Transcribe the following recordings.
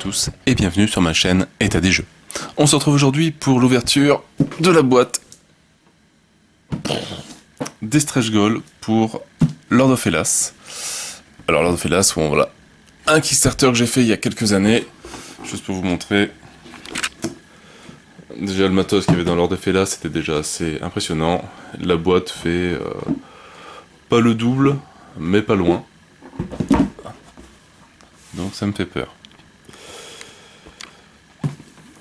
tous et bienvenue sur ma chaîne État des Jeux. On se retrouve aujourd'hui pour l'ouverture de la boîte des stretch goals pour Lord of Hellas. Alors Lord of Hellas, bon voilà, un Kickstarter que j'ai fait il y a quelques années, juste pour vous montrer. Déjà le matos qu'il y avait dans Lord of Hellas c'était déjà assez impressionnant. La boîte fait pas le double, mais pas loin. Donc ça me fait peur.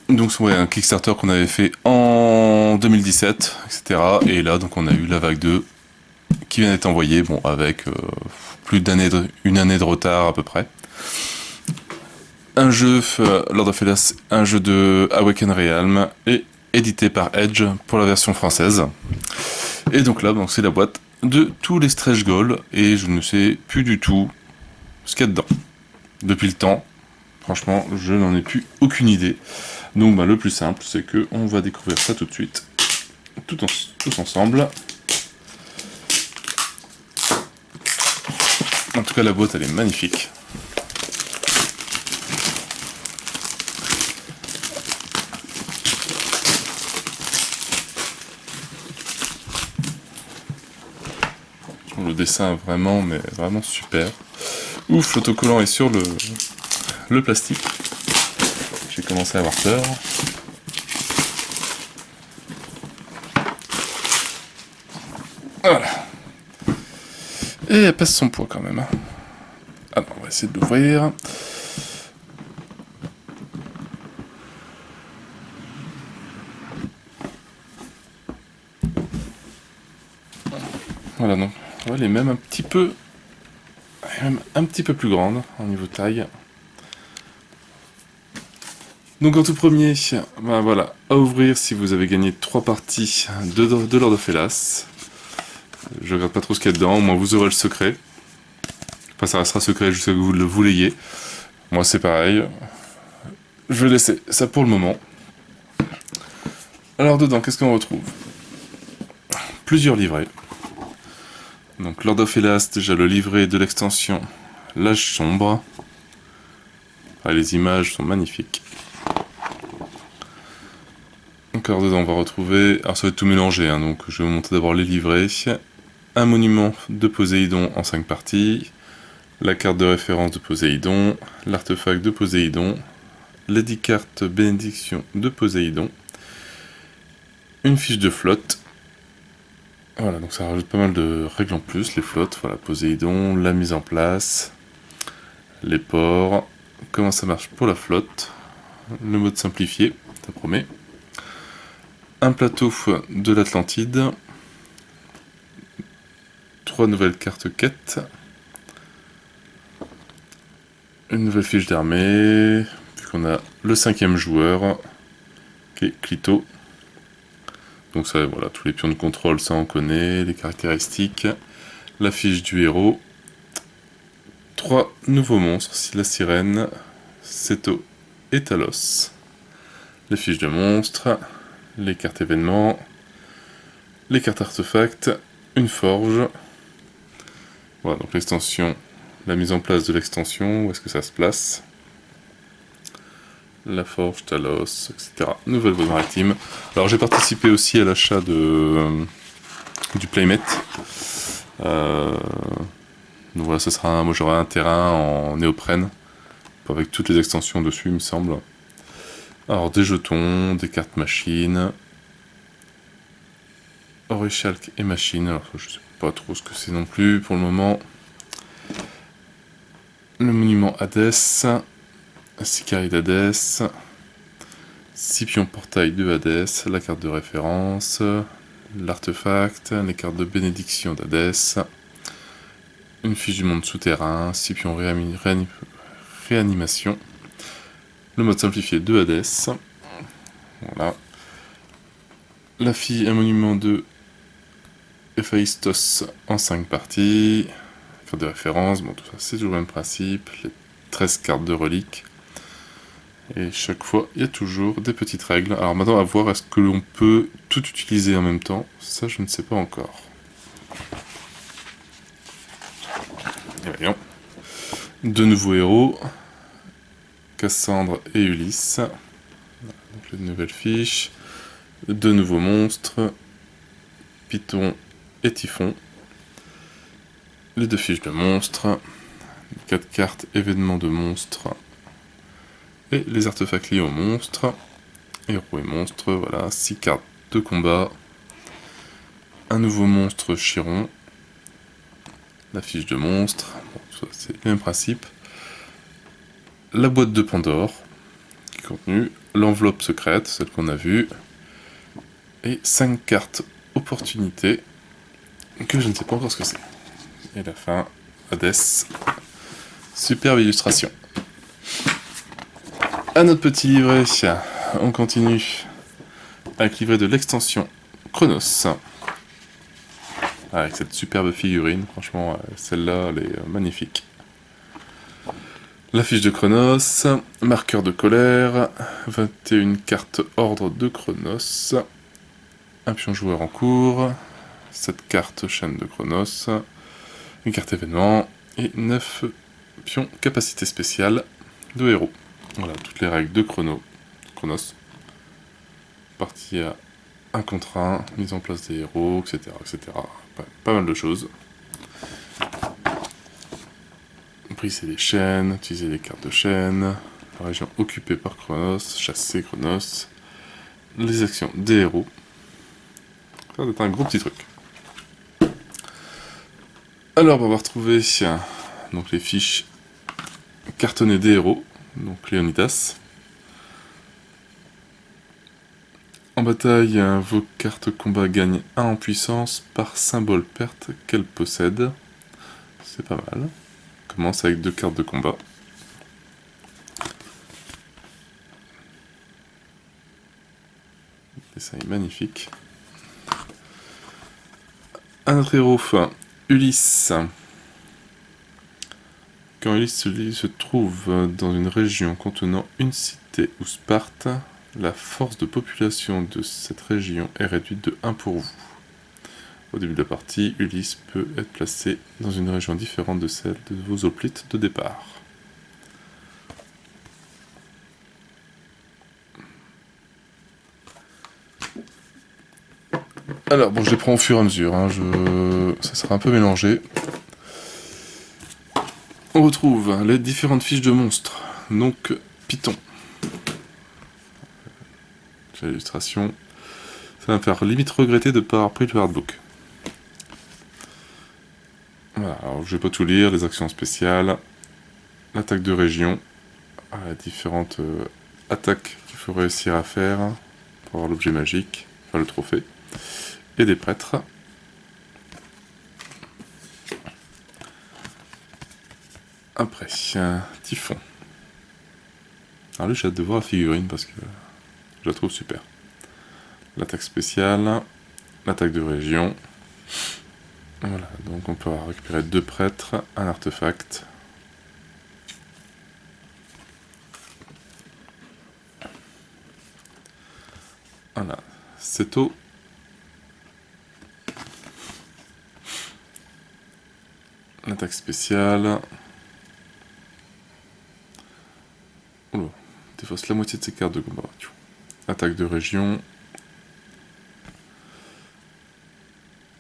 Donc c'est un Kickstarter qu'on avait fait en 2017, etc. Et là donc on a eu la vague 2 qui vient d'être envoyée, bon avec plus d'une année de retard à peu près. Un jeu Lord of Hellas, un jeu de Awaken Realm et édité par Edge pour la version française. Et donc là donc c'est la boîte de tous les stretch goals et je ne sais plus du tout ce qu'il y a dedans. Depuis le temps, franchement je n'en ai plus aucune idée. Donc le plus simple, c'est que on va découvrir ça tout de suite, tous ensemble. En tout cas, la boîte, elle est magnifique. Le dessin vraiment, mais vraiment super. Ouf, l'autocollant est sur le plastique. J'ai commencé à avoir peur. Voilà. Et elle pèse son poids quand même. Ah non, on va essayer de l'ouvrir. Voilà, donc elle est même un petit peu plus grande au niveau taille. Donc en tout premier, voilà, à ouvrir si vous avez gagné 3 parties de Lord of Hellas. Je regarde pas trop ce qu'il y a dedans, au moins vous aurez le secret. Enfin ça restera secret jusqu'à ce que vous l'ayez. Moi c'est pareil. Je vais laisser ça pour le moment. Alors dedans, qu'est-ce qu'on retrouve? Plusieurs livrets. Donc Lord of Hellas, déjà le livret de l'extension L'âge sombre. Ah, les images sont magnifiques. Encore dedans on va retrouver, alors ça va être tout mélangé, hein, donc je vais vous montrer d'abord les livrets. Un monument de Poséidon en 5 parties, la carte de référence de Poséidon, l'artefact de Poséidon, les 10 cartes bénédiction de Poséidon, une fiche de flotte. Voilà, donc ça rajoute pas mal de règles en plus, les flottes, voilà, Poséidon, la mise en place, les ports, comment ça marche pour la flotte, le mode simplifié, ça promet. Un plateau de l'Atlantide, 3 nouvelles cartes quêtes, une nouvelle fiche d'armée, puis qu'on a le 5e joueur, qui est Clito. Donc ça, voilà, tous les pions de contrôle, ça on connaît, les caractéristiques, la fiche du héros, 3 nouveaux monstres, la sirène, Seto et Talos, les fiches de monstres, les cartes événements, les cartes artefacts, une forge. Voilà, donc l'extension, la mise en place de l'extension, où est-ce que ça se place? La forge, Talos, etc. Nouvelle voie maritime. Alors j'ai participé aussi à l'achat du Playmate. Donc voilà, ce sera moi j'aurai un terrain en néoprène, avec toutes les extensions dessus, il me semble. Alors des jetons, des cartes machines, Orichalk et machine, alors je sais pas trop ce que c'est non plus pour le moment. Le monument Hadès, Sicari d'Hadès, Scipion portail de Hadès, la carte de référence, l'artefact, les cartes de bénédiction d'Hadès, une fiche du monde souterrain, Scipion réanimation, le mode simplifié de Hadès, voilà. Un monument de Héphaïstos en 5 parties, carte de référence, bon tout ça c'est toujours le même principe, les 13 cartes de reliques, et chaque fois il y a toujours des petites règles. Alors maintenant à voir, est-ce que l'on peut tout utiliser en même temps? Ça je ne sais pas encore. Et voyons. De nouveaux héros, Cassandre et Ulysse. Donc les nouvelles fiches. 2 nouveaux monstres. Python et Typhon. Les 2 fiches de monstres. 4 cartes événements de monstres. Et les artefacts liés aux monstres. Héros et monstres, voilà. 6 cartes de combat. Un nouveau monstre Chiron. La fiche de monstre. Bon, c'est le même principe. La boîte de Pandore, qui est contenue. L'enveloppe secrète, celle qu'on a vue. Et 5 cartes opportunités, que je ne sais pas encore ce que c'est. Et la fin, Hadès. Superbe illustration. À notre petit livret, on continue avec le livret de l'extension Chronos. Avec cette superbe figurine, franchement, celle-là, elle est magnifique. La fiche de Chronos, marqueur de colère, 21 cartes ordre de Chronos, un pion joueur en cours, 7 cartes chaîne de Chronos, une carte événement, et 9 pions capacité spéciale de héros. Voilà, toutes les règles de Chronos. Partie à 1 contre 1, mise en place des héros, etc. etc. Pas mal de choses. Briser les chaînes, utiliser les cartes de chaîne, la région occupée par Chronos, chasser Chronos, les actions des héros. Ça doit être un gros petit truc. Alors on va retrouver donc les fiches cartonnées des héros, donc Léonidas. En bataille, vos cartes combat gagnent 1 en puissance par symbole perte qu'elles possèdent. C'est pas mal. On commence avec 2 cartes de combat. Le dessin est magnifique. Un autre héros, Ulysse. Quand Ulysse se trouve dans une région contenant une cité ou Sparte, la force de population de cette région est réduite de 1 pour vous. Au début de la partie, Ulysse peut être placé dans une région différente de celle de vos hoplites de départ. Alors, bon, je les prends au fur et à mesure, hein, ça sera un peu mélangé. On retrouve les différentes fiches de monstres. Donc, Python. L'illustration. Ça va me faire limite regretter de ne pas avoir pris le hardbook. Voilà, alors je vais pas tout lire, les actions spéciales, l'attaque de région, différentes attaques qu'il faut réussir à faire pour avoir l'objet magique, enfin le trophée, et des prêtres. Après, Typhon. Alors lui, j'ai hâte de voir la figurine parce que je la trouve super. L'attaque spéciale, l'attaque de région. Voilà, donc on peut récupérer 2 prêtres, un artefact. Voilà, Seto. L'attaque spéciale. Oula, défausse la moitié de ses cartes de combat. Attaque de région.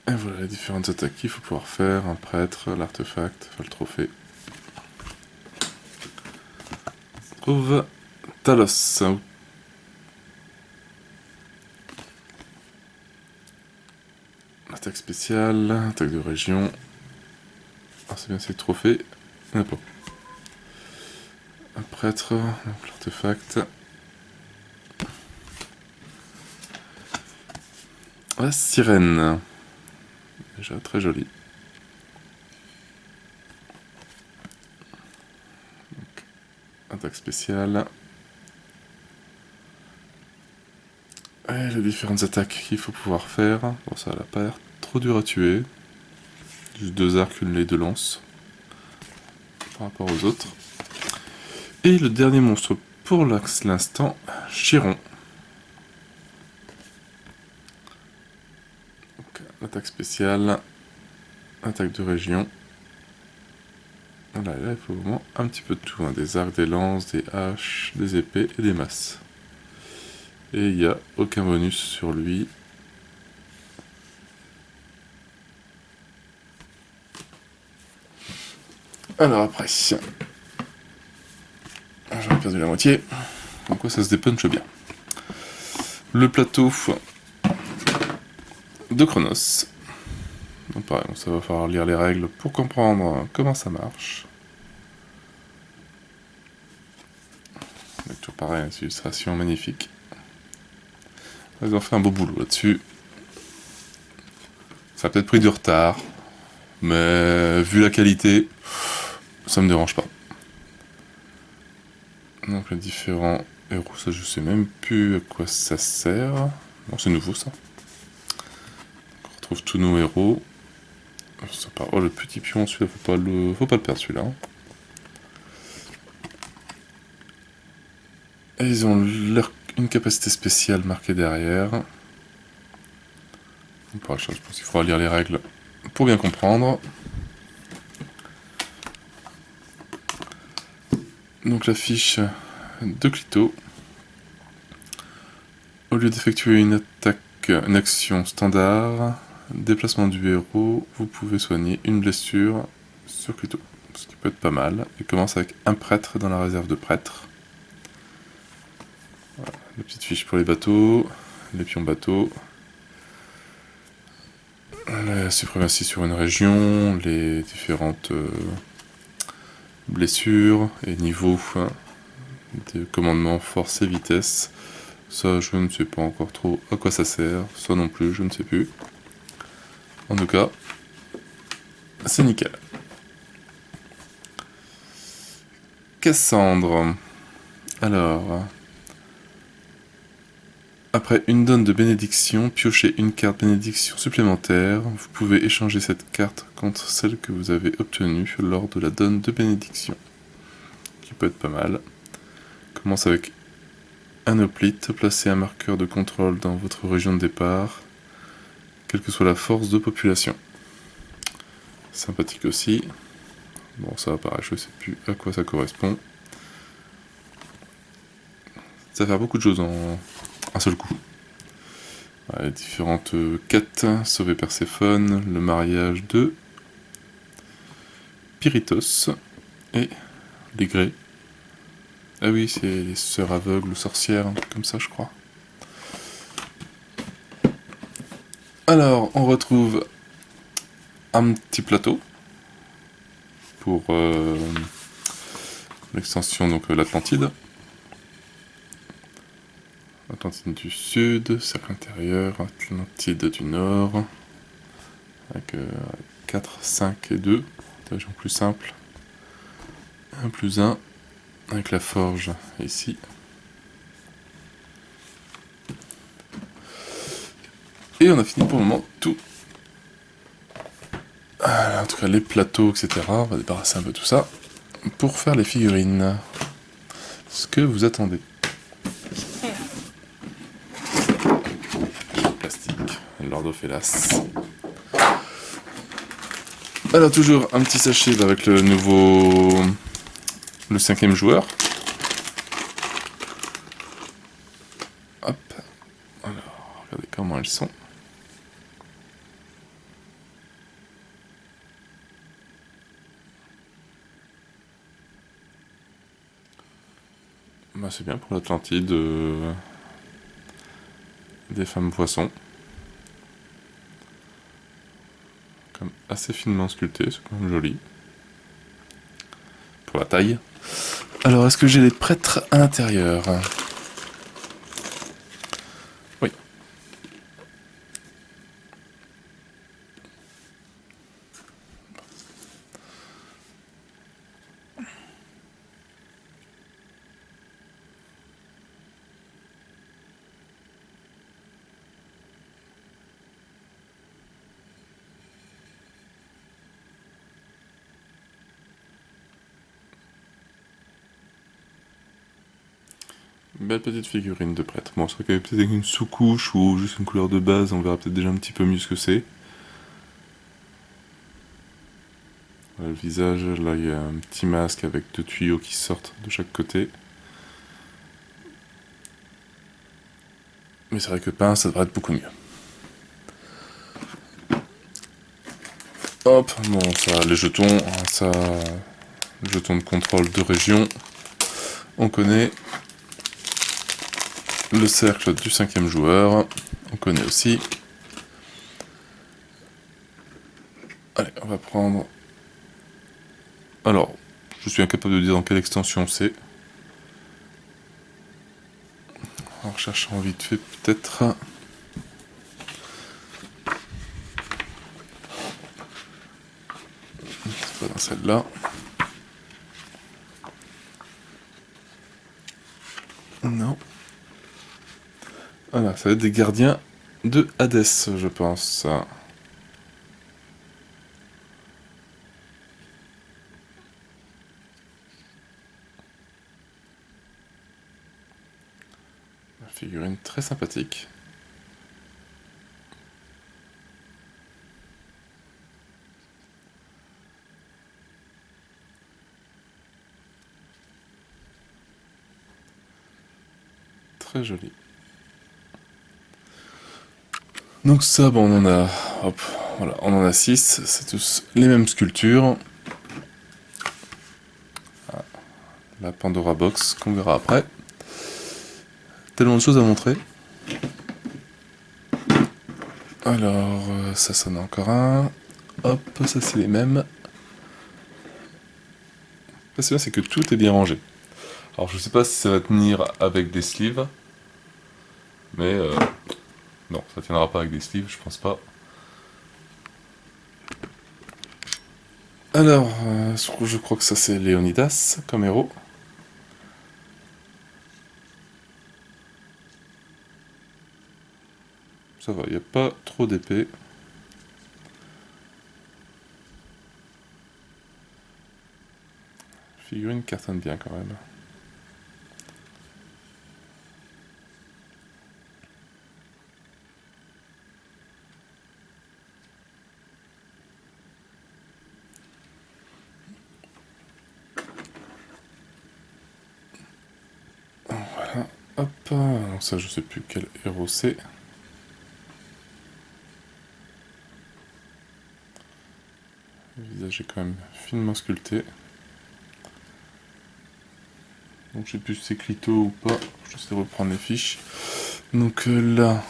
Et voilà les différentes attaques qu'il faut pouvoir faire. Un prêtre, l'artefact, enfin le trophée. On trouve Talos. Attaque spéciale, attaque de région. Ah, c'est bien, c'est le trophée. Il n'y en a pas. Un prêtre, donc l'artefact. La sirène. Déjà très jolie. Donc, attaque spéciale. Et les différentes attaques qu'il faut pouvoir faire. Bon, ça n'a pas l'air trop dur à tuer. Juste 2 arcs, une lait de lance. Par rapport aux autres. Et le dernier monstre pour l'instant, Chiron. Donc, attaque spéciale. Attaque de région. Voilà, là il faut vraiment un petit peu de tout, hein. Des arcs, des lances, des haches, des épées et des masses. Et il n'y a aucun bonus sur lui. Alors après, j'en ai perdu la moitié, donc quoi ça se dépunche bien. Le plateau de Chronos. Donc pareil, ça va falloir lire les règles pour comprendre comment ça marche. Donc toujours pareil, une illustration magnifique. Ils ont fait un beau boulot là-dessus. Ça a peut-être pris du retard, mais vu la qualité, ça me dérange pas. Donc les différents héros, ça je sais même plus à quoi ça sert. Bon, c'est nouveau ça. On retrouve tous nos héros. Oh, le petit pion, celui-là, faut pas le perdre celui-là. Et ils ont une capacité spéciale marquée derrière. Je pense qu'il faudra lire les règles pour bien comprendre. Donc la fiche de Clito. Au lieu d'effectuer une action standard, déplacement du héros, vous pouvez soigner une blessure sur Clito. Ce qui peut être pas mal. Il commence avec un prêtre dans la réserve de prêtres. Voilà, la petite fiche pour les bateaux, les pions bateaux. La suprématie sur une région, les différentes blessures et niveaux de commandement, force et vitesse. Ça, je ne sais pas encore trop à quoi ça sert. Ça non plus, je ne sais plus. En tout cas, c'est nickel. Cassandre. Alors, après une donne de bénédiction, piochez une carte bénédiction supplémentaire. Vous pouvez échanger cette carte contre celle que vous avez obtenue lors de la donne de bénédiction. Qui peut être pas mal. Commence avec un hoplite. Placez un marqueur de contrôle dans votre région de départ, quelle que soit la force de population. Sympathique aussi. Bon, ça apparaît, je sais plus à quoi ça correspond. Ça va faire beaucoup de choses en un seul coup. Les différentes quêtes, sauver Perséphone, le mariage de Pyritos et les Grès. Ah oui, c'est les sœurs aveugles, sorcières, un truc comme ça, je crois. Alors, on retrouve un petit plateau pour l'extension, donc l'Atlantide. Atlantide du Sud, cercle intérieur, Atlantide du Nord, avec 4, 5 et 2, des régions plus simples. 1 plus 1, avec la forge ici. Et on a fini pour le moment tout. En tout cas, les plateaux, etc. On va débarrasser un peu tout ça pour faire les figurines. Ce que vous attendez. Plastique, Lordophélas. Alors toujours un petit sachet avec le nouveau... le 5e joueur. Hop. Alors, regardez comment elles sont. Bah, c'est bien pour l'Atlantide des femmes poissons. Comme assez finement sculpté, c'est quand même joli. Pour la taille. Alors, est-ce que j'ai les prêtres à l'intérieur? Oui. Belle petite figurine de prêtre. Bon, ce serait peut-être avec une sous-couche ou juste une couleur de base, on verra peut-être déjà un petit peu mieux ce que c'est. Voilà le visage, là il y a un petit masque avec 2 tuyaux qui sortent de chaque côté. Mais c'est vrai que peint, ça devrait être beaucoup mieux. Hop, bon ça, les jetons, ça, jetons de contrôle de région, on connaît. Le cercle du 5e joueur, on connaît aussi. Allez, on va prendre... Alors, je suis incapable de dire dans quelle extension c'est. En recherchant vite fait peut-être... C'est pas dans celle-là. Non. Voilà, ça va être des gardiens de Hades, je pense. Figurine très sympathique. Très joli. Donc ça, bon, on en a... Hop, voilà, on en a 6. C'est tous les mêmes sculptures. Ah, la Pandora Box, qu'on verra après. Tellement de choses à montrer. Alors, ça en a encore un. Hop, ça c'est les mêmes. Ce qui est bien, c'est que tout est bien rangé. Alors je sais pas si ça va tenir avec des sleeves. Mais non, ça tiendra pas avec des sleeves, je pense pas. Alors, je crois que ça c'est Léonidas comme héros. Ça va, il n'y a pas trop d'épée. Figurine cartonne bien quand même. Voilà, hop, donc ça je sais plus quel héros c'est. Le visage est quand même finement sculpté. Donc je sais plus si c'est Clito ou pas, je sais reprendre les fiches. Donc là...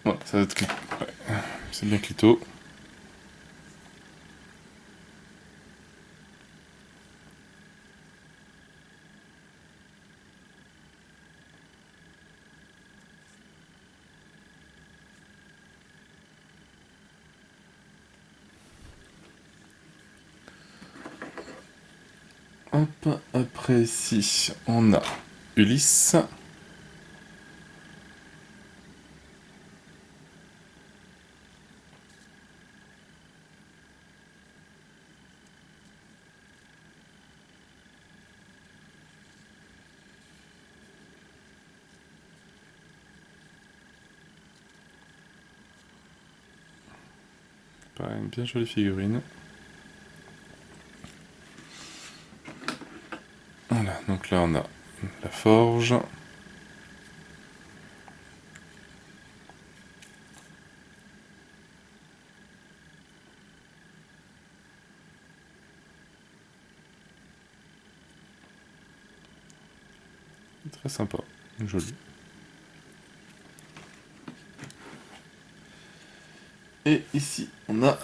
Voilà, ça va être Clito. Ouais, c'est bien Clito. Hop, après ici, on a Ulysse. Pareil, une bien jolie figurine. Voilà, donc là on a la forge. Très sympa, joli. Et ici on a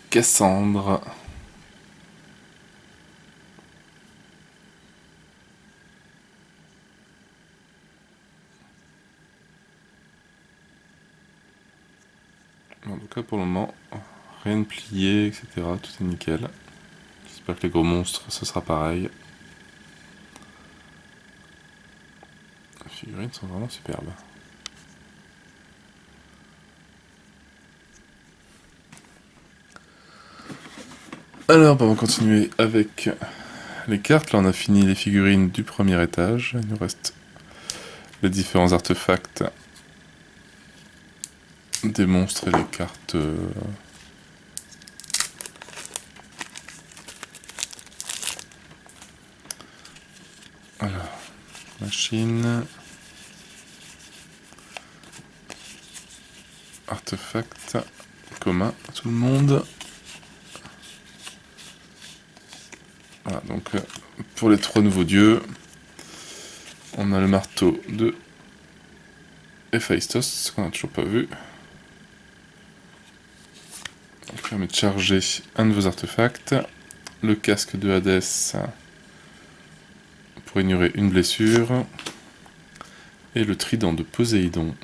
Cassandre. En tout cas pour le moment, rien de plié, etc. Tout est nickel. J'espère que les gros monstres, ce sera pareil. Les figurines sont vraiment superbes. Alors, on va continuer avec les cartes. Là, on a fini les figurines du premier étage. Il nous reste les différents artefacts des monstres et les cartes. Alors, machine. Artefact. Commun à tout le monde. Voilà, donc pour les 3 nouveaux dieux, on a le marteau de Héphaïstos, qu'on n'a toujours pas vu. Donc, permet de charger un de vos artefacts. Le casque de Hadès pour ignorer une blessure. Et le trident de Poséidon.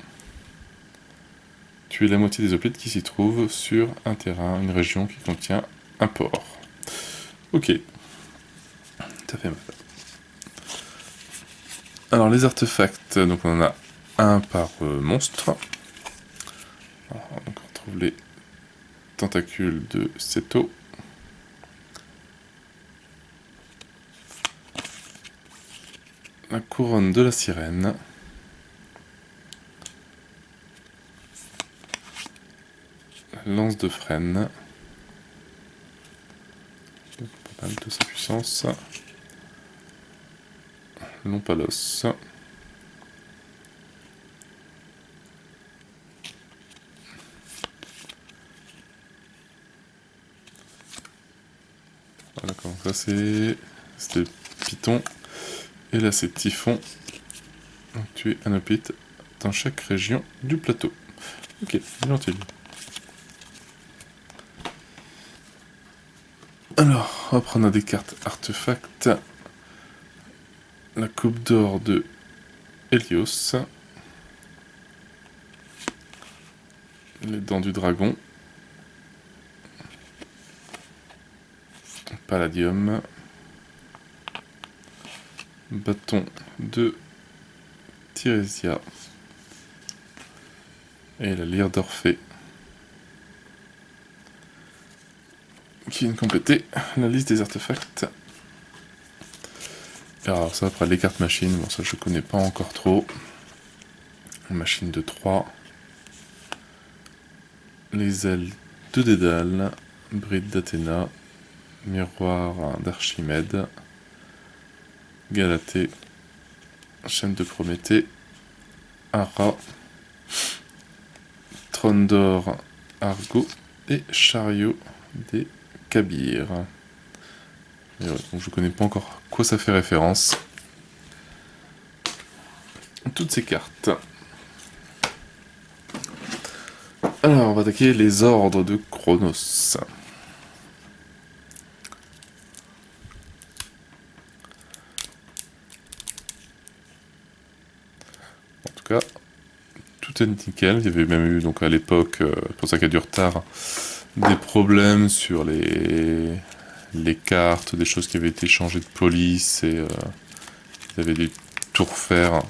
Tuer la moitié des hoplites qui s'y trouvent sur un terrain, une région qui contient un port. Ok. Ça fait mal. Alors les artefacts, donc on en a un par monstre. Alors, donc on retrouve les tentacules de Seto. La couronne de la sirène. La lance de frêne. Pas mal de sa puissance. L'ompalos. Voilà, comment ça c'était Python. Et là c'est Typhon. Donc tuer un hoplite dans chaque région du plateau. Ok, gentil. Alors, on va prendre des cartes artefacts. La coupe d'or de Hélios. Les dents du dragon. Palladium. Bâton de Tirésia. Et la lyre d'Orphée. Qui vient de compléter la liste des artefacts. Alors ça, après les cartes machines, bon ça je connais pas encore trop. Machine de 3. Les ailes de Dédale. Bride d'Athéna. Miroir d'Archimède. Galatée. Chaîne de Prométhée. Ara. Trône d'or Argo. Et chariot des Kabir. Et ouais, donc je connais pas encore à quoi ça fait référence. Toutes ces cartes. Alors, on va attaquer les ordres de Chronos. En tout cas, tout est nickel. Il y avait même eu, donc à l'époque, pour ça qu'il y a du retard, des problèmes sur les cartes, des choses qui avaient été changées de police, et il y avait des tours fer,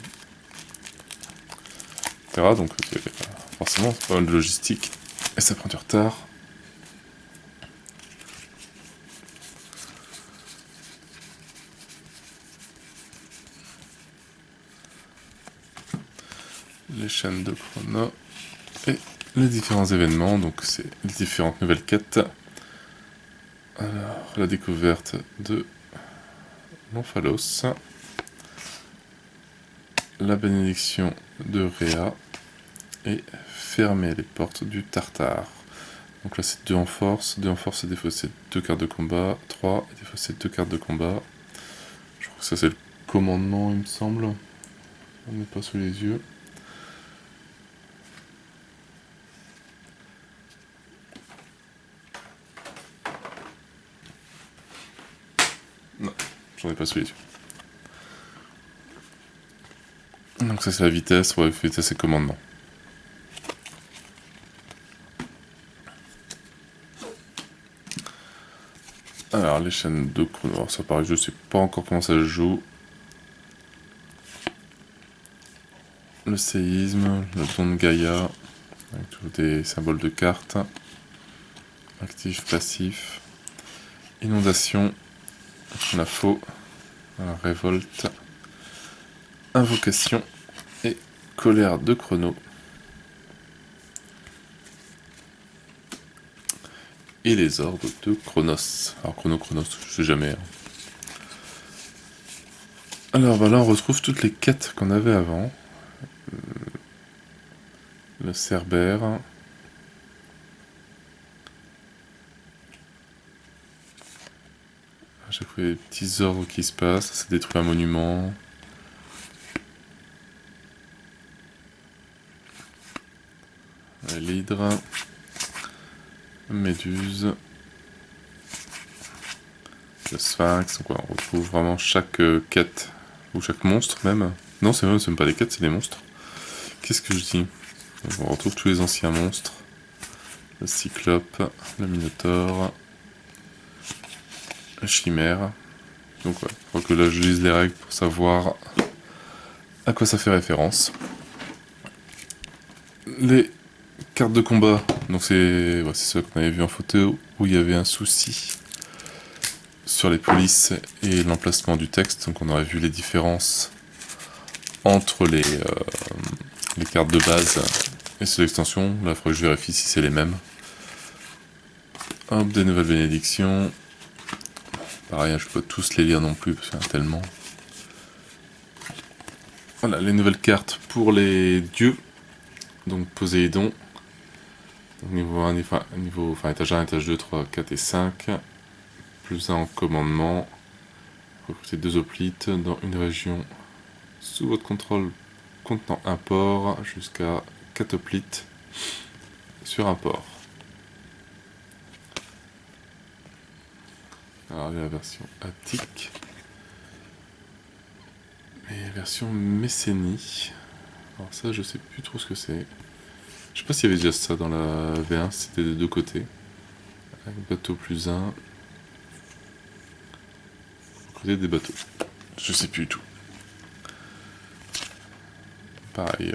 etc. Donc, forcément, c'est pas mal de logistique, et ça prend du retard. Les chaînes de chrono et les différents événements, donc c'est les différentes nouvelles quêtes. Alors, la découverte de l'Omphalos, la bénédiction de Rhea et fermer les portes du Tartare. Donc là c'est 2 en force, 2 en force c'est défausser 2 cartes de combat, 3 et défausser 2 cartes de combat. Je crois que ça c'est le commandement il me semble, on n'est pas sous les yeux. Non, j'en ai pas sous les yeux. Donc ça c'est la vitesse, ouais, vitesse et commandement. Alors les chaînes de chrono, alors ça pareil, je sais pas encore comment ça se joue. Le séisme, le don de Gaïa, avec tous des symboles de cartes. Actif, passif. Inondation, la faux, la révolte. Invocation et colère de chrono. et les ordres de Chronos. Alors Chronos, je sais jamais. Hein. Alors bah là on retrouve toutes les quêtes qu'on avait avant. Le Cerbère. À chaque fois il y a des petits ordres qui se passent, ça détruit un monument. L'hydre. Méduse. Le sphinx, donc on retrouve vraiment chaque quête, ou chaque monstre même. Non, c'est même pas des quêtes, c'est des monstres. Qu'est-ce que je dis? Donc on retrouve tous les anciens monstres. Le cyclope, le minotaure, la chimère. Donc ouais, il faut que là je lise les règles pour savoir à quoi ça fait référence. Les cartes de combat, donc c'est ça qu'on avait vu en photo, où il y avait un souci sur les polices et l'emplacement du texte, donc on aurait vu les différences entre les cartes de base et ceux d'extension. Là, il faudrait que je vérifie si c'est les mêmes. Hop, des nouvelles bénédictions. Pareil, je peux pas tous les lire non plus, parce qu'il y en a tellement. Voilà, les nouvelles cartes pour les dieux. Donc Poséidon. Donc, niveau 1, étage 1, étage 2, 3, 4 et 5. Plus 1 en commandement. Recrutez 2 hoplites dans une région sous votre contrôle contenant un port jusqu'à 4 hoplites sur un port. Alors il y a la version Attique. Et la version Messénie. Alors ça je sais plus trop ce que c'est. Je sais pas s'il y avait déjà ça dans la V1, c'était des deux côtés. Avec bateau plus 1. Recruter des bateaux. Je sais plus du tout. Pareil.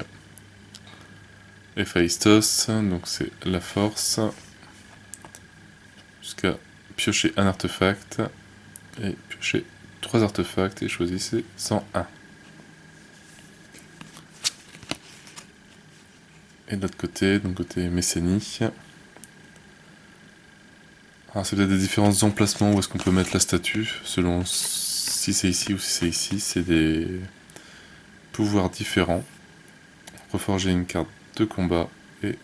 Héphaïstos, donc c'est la force. Jusqu'à piocher un artefact. Et piocher 3 artefacts et choisissez 101. Et de l'autre côté, donc côté Messénie. Alors c'est peut-être des différents emplacements où est-ce qu'on peut mettre la statue, selon si c'est ici ou si c'est ici, c'est des pouvoirs différents. Reforger une carte de combat et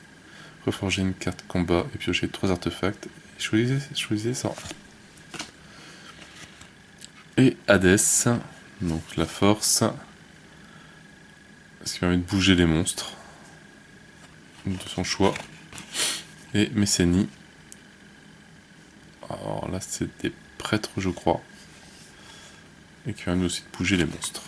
reforger une carte combat et piocher 3 artefacts. Et choisissez 101. Et Hadès, donc la force, ce qui permet de bouger les monstres de son choix. Et Messénie. Alors là c'est des prêtres je crois. Et qui permet aussi de bouger les monstres.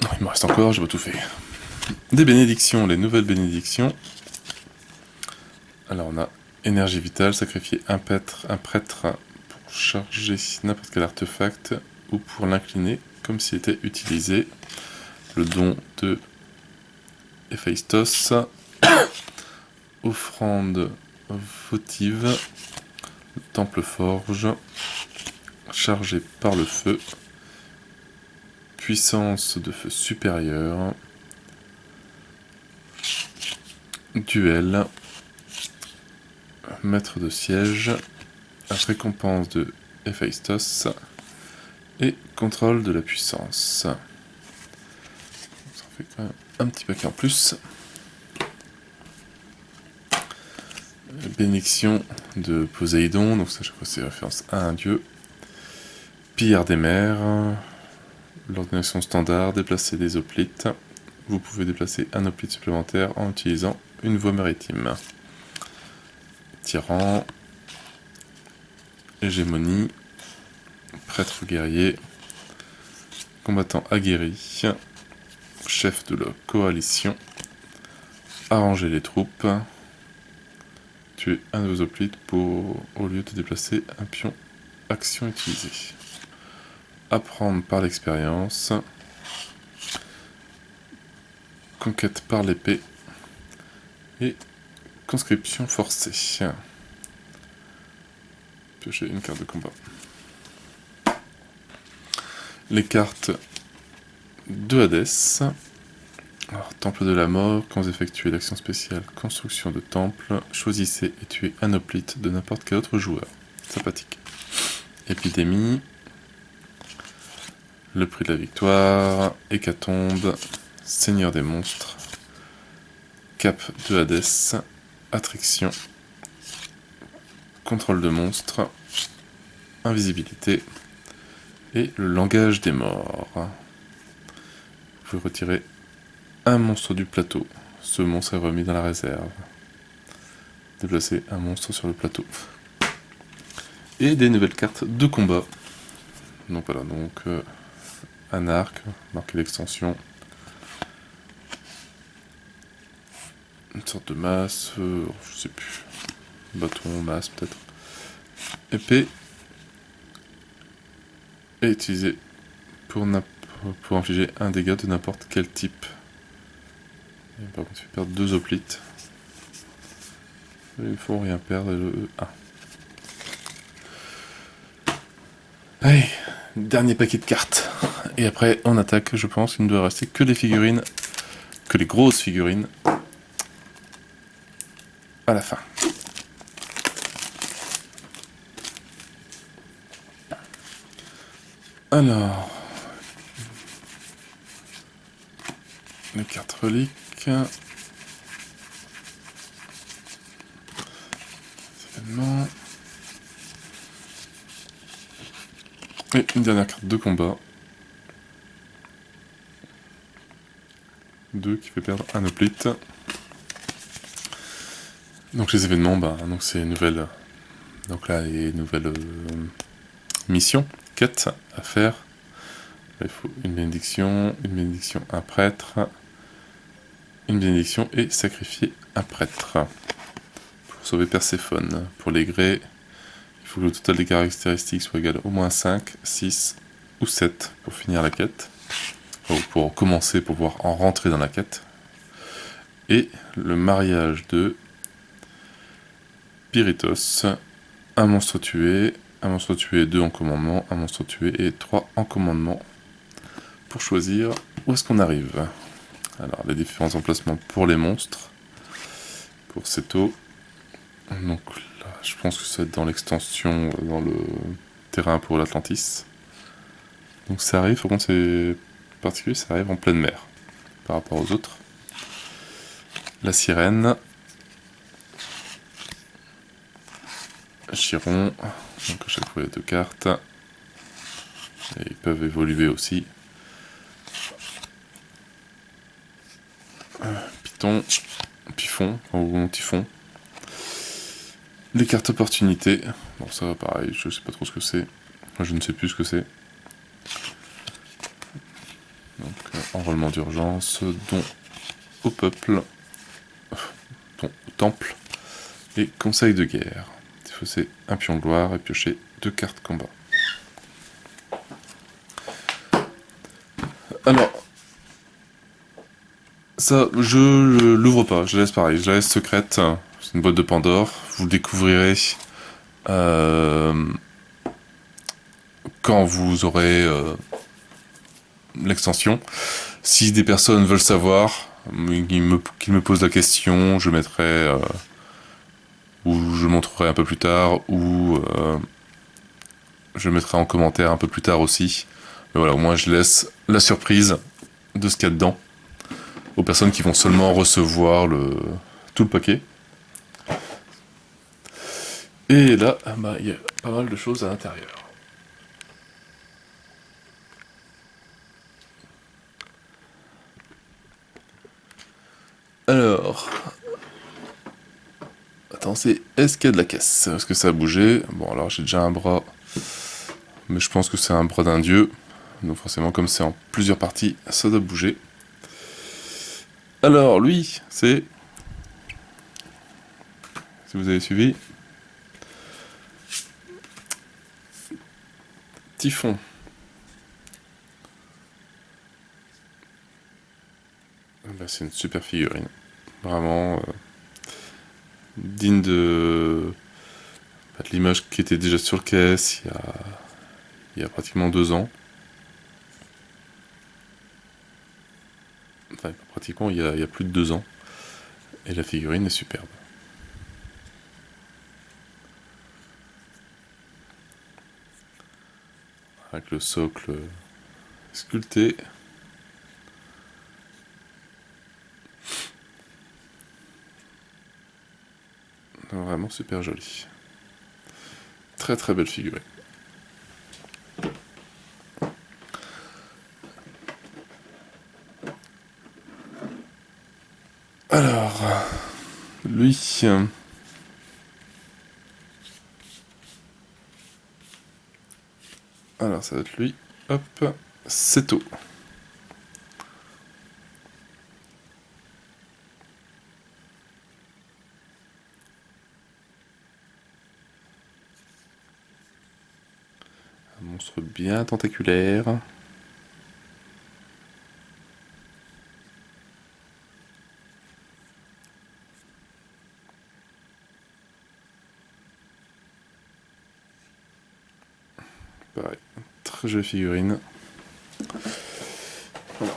Non, il me reste encore, j'ai pas tout fait. Des bénédictions, les nouvelles bénédictions. Alors on a énergie vitale, sacrifier un prêtre pour charger n'importe quel artefact ou pour l'incliner comme s'il était utilisé. Le don de Héphaïstos. Offrande votive. Temple forge. Chargé par le feu. Puissance de feu supérieure. Duel. Maître de siège. Récompense de Héphaïstos. Et contrôle de la puissance. Ça fait quand même un petit paquet en plus. Bénédiction de Poséidon, donc ça chaque fois c'est référence à un dieu. Pillard des mers. L'ordination standard, déplacer des hoplites. Vous pouvez déplacer un hoplite supplémentaire en utilisant une voie maritime. Tyran. Hégémonie. Prêtre guerrier. Combattant aguerri. Chef de la coalition. Arranger les troupes. Tuer un de vos hoplites au lieu de déplacer un pion. Action utilisée. Apprendre par l'expérience. Conquête par l'épée. Et conscription forcée. Piocher une carte de combat. Les cartes de Hadès. Alors, temple de la mort, quand vous effectuez l'action spéciale construction de temple, choisissez et tuez un hoplite de n'importe quel autre joueur. Sympathique. Épidémie. Le prix de la victoire. Hécatombe. Seigneur des monstres. Cap de Hadès. Attraction. Contrôle de monstres. Invisibilité. Et le langage des morts. Vous pouvez retirer un monstre du plateau. Ce monstre est remis dans la réserve. Déplacer un monstre sur le plateau. Et des nouvelles cartes de combat. Donc voilà, donc un arc, marquer l'extension. Une sorte de masse, je sais plus. Bâton, masse peut-être. Épée. Et utilisé pour infliger un dégât de n'importe quel type. Et par contre, il faut perdre 2 hoplites. Il faut rien perdre, le 1. Allez, dernier paquet de cartes. Et après, on attaque, je pense qu'il ne doit rester que les figurines, que les grosses figurines, à la fin. Alors, les cartes reliques. Événements. Et une dernière carte de combat. 2 qui fait perdre un hoplite. Donc les événements, donc c'est nouvelles. Donc là, les nouvelles missions, quêtes à faire. Là, il faut une bénédiction, un prêtre, une bénédiction et sacrifier un prêtre. Pour sauver Perséphone. Pour les grès, il faut que le total des caractéristiques soit égal au moins 5, 6 ou 7 pour finir la quête. Ou pour commencer, pour pouvoir en rentrer dans la quête. Et le mariage de Pyritos, un monstre tué, 2 en commandement, un monstre tué et 3 en commandement. Pour choisir où est-ce qu'on arrive. Alors, les différents emplacements pour les monstres. Pour Seto. Donc là, je pense que ça va être dans l'extension, dans le terrain pour l'Atlantis. Donc ça arrive, par contre c'est particulier, ça arrive en pleine mer. Par rapport aux autres. La sirène. Chiron. Donc à chaque fois il y a 2 cartes. Et ils peuvent évoluer aussi. Python. Python, ou Typhon. Les cartes opportunités. Bon ça va pareil, je sais pas trop ce que c'est. Je ne sais plus ce que c'est. Donc enrôlement d'urgence, don au peuple, don au temple, et conseil de guerre. Il faut c'est un pion de gloire et piocher 2 cartes combat. Alors, ça, je l'ouvre pas, je la laisse pareil, je la laisse secrète. C'est une boîte de Pandore, vous le découvrirez quand vous aurez l'extension. Si des personnes veulent savoir, qu'ils me posent la question, je mettrai, ou je montrerai un peu plus tard, ou je mettrai en commentaire un peu plus tard aussi. Mais voilà, au moins je laisse la surprise de ce qu'il y a dedans aux personnes qui vont seulement recevoir tout le paquet. Et là, il y a pas mal de choses à l'intérieur. Alors... Attends, est-ce qu'il y a de la caisse? Est-ce que ça a bougé? Bon, alors j'ai déjà un bras, mais je pense que c'est un bras d'un dieu. Donc forcément, comme c'est en plusieurs parties, ça doit bouger. Alors, lui, c'est... Si vous avez suivi... Typhon. C'est une super figurine. Vraiment... digne de l'image qui était déjà sur le caisse il y a pratiquement 2 ans. enfin pratiquement il y a plus de 2 ans. Et la figurine est superbe. Avec le socle sculpté. Vraiment super joli. Très très belle figurine. Alors, lui... Alors ça va être lui. Hop, Seto. Un monstre bien tentaculaire. Pareil, très jolie figurine. Voilà.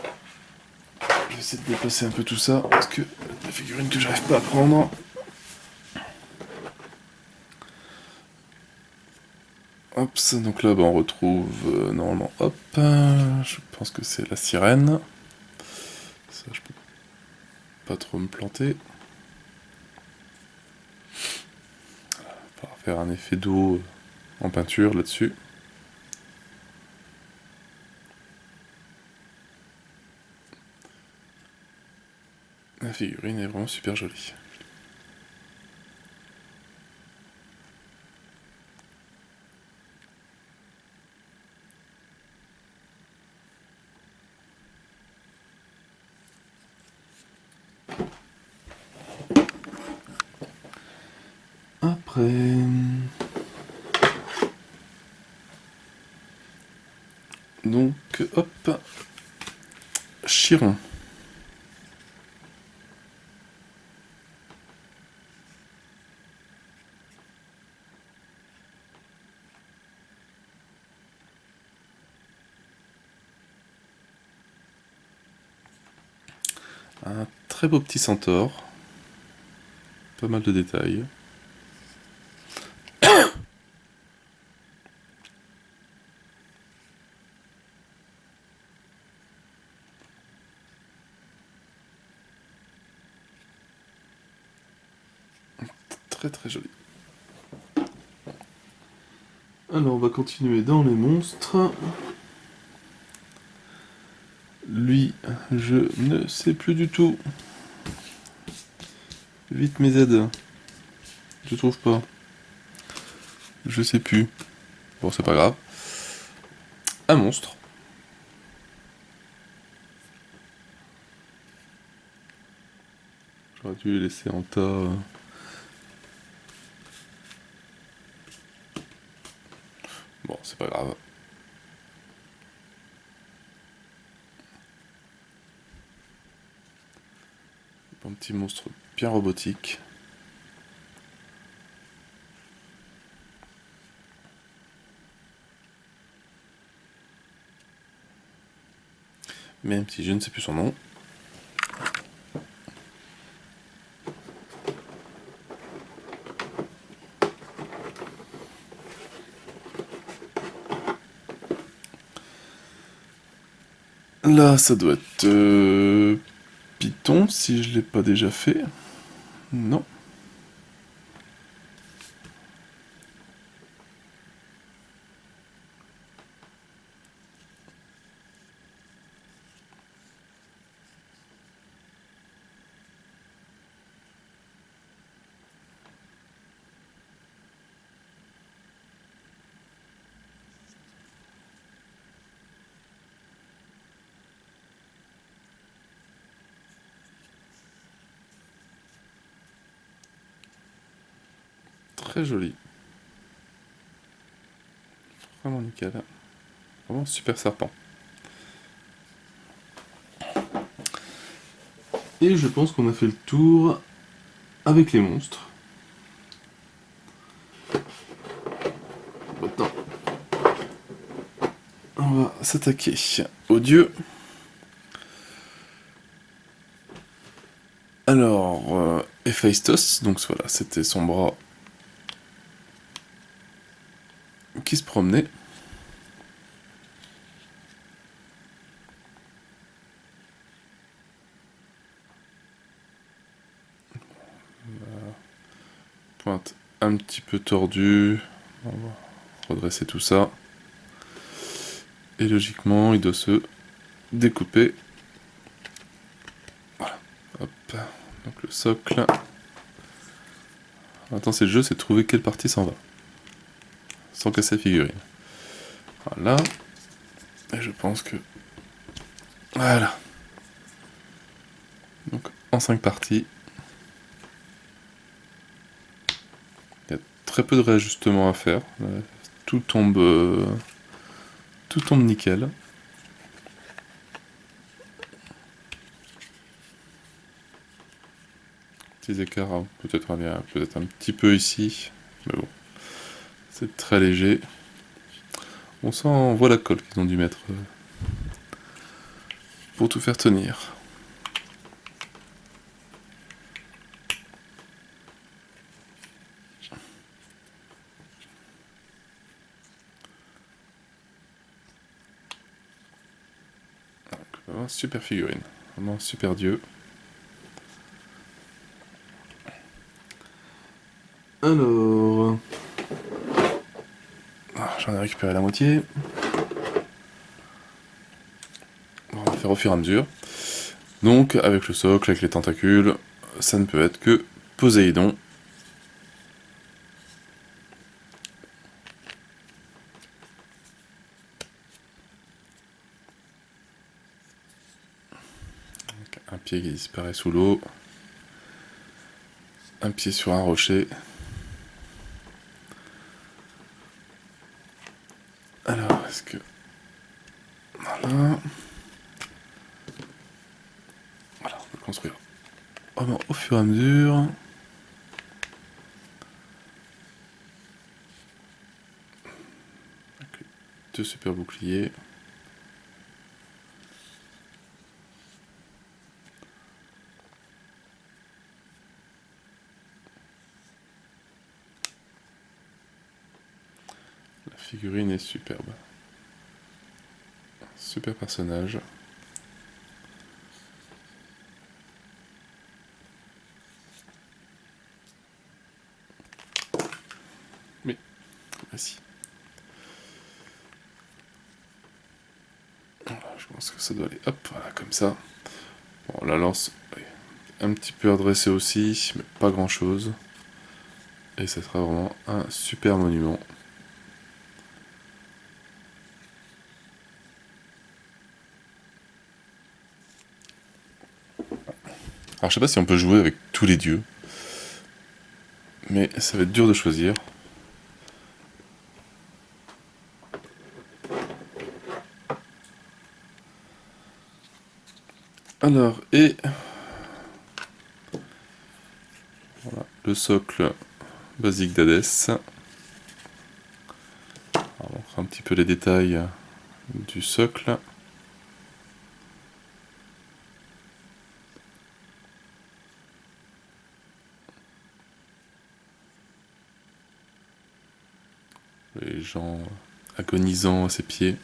Je vais essayer de déplacer un peu tout ça, parce que la figurine que j'arrive pas à prendre. Hop, donc là on retrouve normalement, hop, je pense que c'est la sirène. Ça je peux pas trop me planter. On va faire un effet d'eau en peinture là-dessus. La figurine est vraiment super jolie. Après... Donc, hop, Chiron. Un très beau petit centaure. Pas mal de détails. Très très joli. Alors on va continuer dans les monstres. Lui, je ne sais plus du tout. Vite mes aides. Je trouve pas. Je sais plus. Bon, c'est pas grave. Un monstre. J'aurais dû les laisser en tas. Bon, c'est pas grave. Un petit monstre bien robotique. Même si je ne sais plus son nom. Là, ça doit être Python, si je l'ai pas déjà fait. Non. Très joli. Vraiment nickel. Vraiment super serpent. Et je pense qu'on a fait le tour avec les monstres. Maintenant, on va s'attaquer aux dieux. Alors, Héphaïstos, donc voilà, c'était son bras qui se promenait. Pointe un petit peu tordue. On va redresser tout ça. Et logiquement, il doit se découper. Voilà. Hop. Donc le socle. Maintenant, c'est le jeu, c'est de trouver quelle partie s'en va. Sans casser la figurine. Voilà. Et je pense que... Voilà. Donc, en 5 parties. Il y a très peu de réajustements à faire. Tout tombe... tout tombe nickel. Petits écarts, hein. Peut-être un petit peu ici. Mais bon. C'est très léger. On voit la colle qu'ils ont dû mettre pour tout faire tenir. Donc, vraiment super figurine. Vraiment super dieu. Alors... J'en ai récupéré la moitié. On va faire au fur et à mesure. Donc, avec le socle, avec les tentacules, ça ne peut être que Poséidon. Donc, un pied qui disparaît sous l'eau. Un pied sur un rocher. Alors, est-ce que... Voilà. Voilà, on peut construire vraiment au fur et à mesure. Avec deux super boucliers. La figurine est superbe. Super personnage. Mais, voici. Voilà, je pense que ça doit aller, hop, voilà, comme ça. Bon, la lance est un petit peu redressée aussi, mais pas grand chose. Et ça sera vraiment un super monument. Alors je sais pas si on peut jouer avec tous les dieux, mais ça va être dur de choisir. Alors, et... Voilà, le socle basique d'Hadès. On montre un petit peu les détails du socle. Les gens agonisant à ses pieds.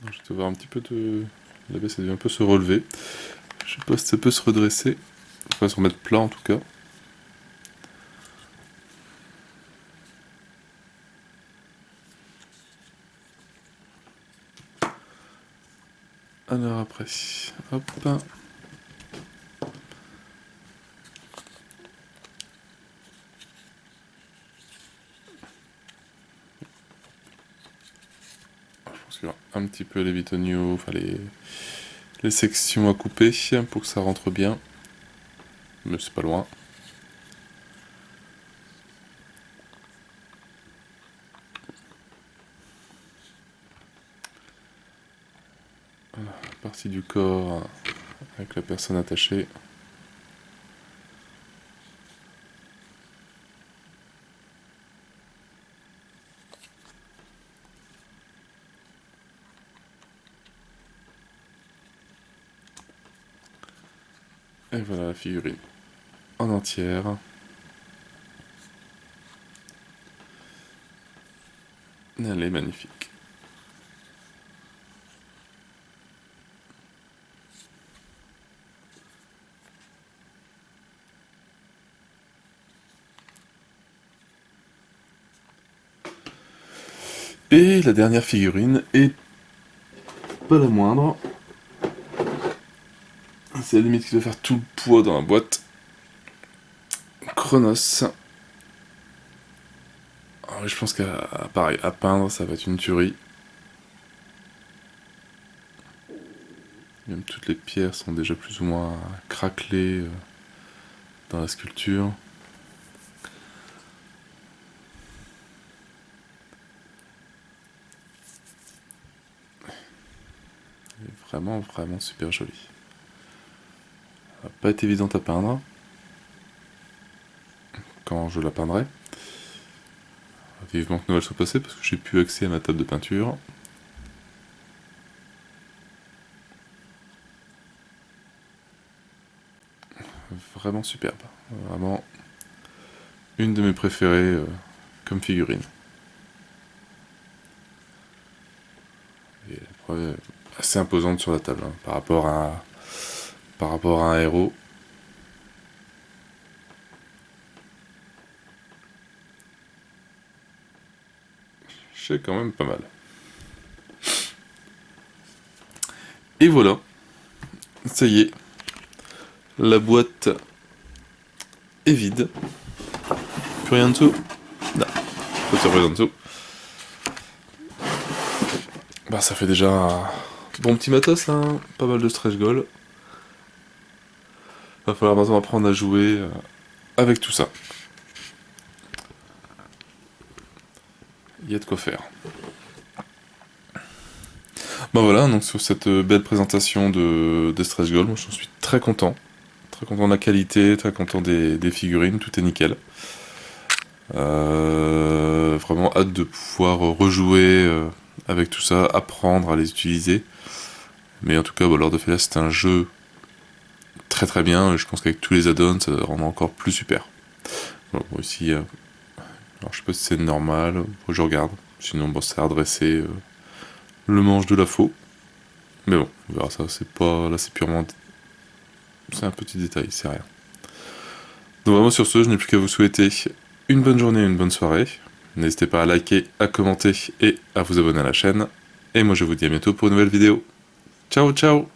Je vais voir un petit peu de... Là-bas, ça devait un peu se relever. Je sais pas si ça peut se redresser. Enfin, se remettre plat en tout cas. Alors après, hop. Je pense qu'il y aura un petit peu les bitoniaux, enfin les sections à couper pour que ça rentre bien. Mais c'est pas loin. Voilà, partie du corps avec la personne attachée. Et voilà la figurine en entière. Elle est magnifique. Et la dernière figurine est pas la moindre. C'est la limite qui doit faire tout le poids dans la boîte. Chronos. Alors, je pense qu'à pareil, à peindre, ça va être une tuerie. Même toutes les pierres sont déjà plus ou moins craquelées dans la sculpture. Elle est vraiment, vraiment super jolie. Elle va pas être évidente à peindre. Quand je la peindrai. Vivement que Noël soit passé parce que j'ai plus accès à ma table de peinture. Vraiment superbe. Vraiment une de mes préférées comme figurine. Et après, assez imposante sur la table hein, par rapport à un héros. C'est quand même pas mal. Et voilà, ça y est, la boîte est vide. Plus rien en dessous. Non, pas de surprise en dessous. Bah ça fait déjà un bon petit matos là, hein. Pas mal de stretch goal. Va falloir maintenant apprendre à jouer avec tout ça. Il y a de quoi faire. Bah voilà, donc sur cette belle présentation de Stretch Goal, moi j'en suis très content. Très content de la qualité, très content des figurines, tout est nickel. Vraiment hâte de pouvoir rejouer avec tout ça, apprendre à les utiliser. Mais en tout cas, Lord of Hellas c'est un jeu très très bien, je pense qu'avec tous les add-ons, ça rend encore plus super. Bon, ici, alors je sais pas si c'est normal, je regarde. Sinon, bon, c'est redresser le manche de la faux. Mais bon, on verra ça, c'est pas... Là, c'est purement... C'est un petit détail, c'est rien. Donc vraiment, sur ce, je n'ai plus qu'à vous souhaiter une bonne journée et une bonne soirée. N'hésitez pas à liker, à commenter et à vous abonner à la chaîne. Et moi, je vous dis à bientôt pour une nouvelle vidéo. Ciao, ciao!